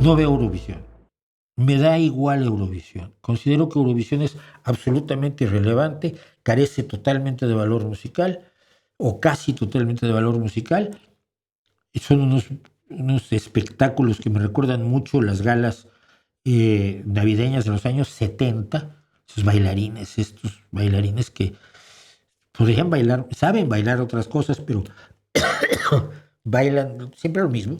No veo Eurovisión. Me da igual Eurovisión. Considero que Eurovisión es absolutamente irrelevante, carece totalmente de valor musical, o casi totalmente de valor musical. Y son unos espectáculos que me recuerdan mucho las galas navideñas de los años 70. Estos bailarines que podrían bailar, saben bailar otras cosas, pero bailan siempre lo mismo.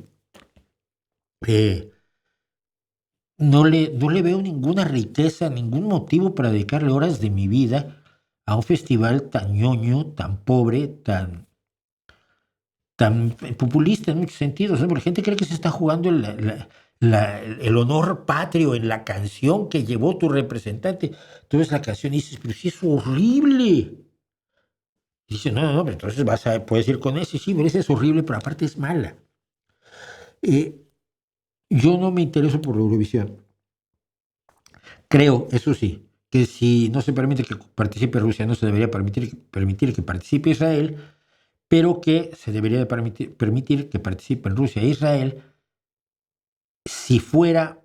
No le veo ninguna riqueza, ningún motivo para dedicarle horas de mi vida a un festival tan ñoño, tan pobre, tan populista en muchos sentidos, ¿no? Porque la gente cree que se está jugando el honor patrio en la canción que llevó tu representante. Tú ves la canción y dices, pero sí es horrible. Y dices, no, pero entonces puedes ir con ese, sí, pero ese es horrible, pero aparte es mala. Yo no me intereso por la Eurovisión. Creo, eso sí, que si no se permite que participe Rusia, no se debería permitir que participe Israel, pero que se debería permitir que participen Rusia e Israel si fuera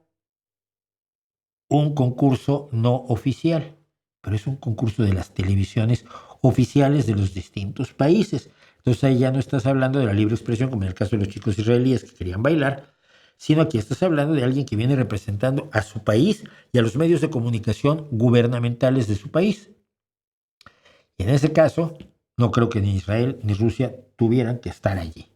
un concurso no oficial, pero es un concurso de las televisiones oficiales de los distintos países. Entonces ahí ya no estás hablando de la libre expresión, como en el caso de los chicos israelíes que querían bailar, sino aquí estás hablando de alguien que viene representando a su país y a los medios de comunicación gubernamentales de su país. Y en ese caso, no creo que ni Israel ni Rusia tuvieran que estar allí.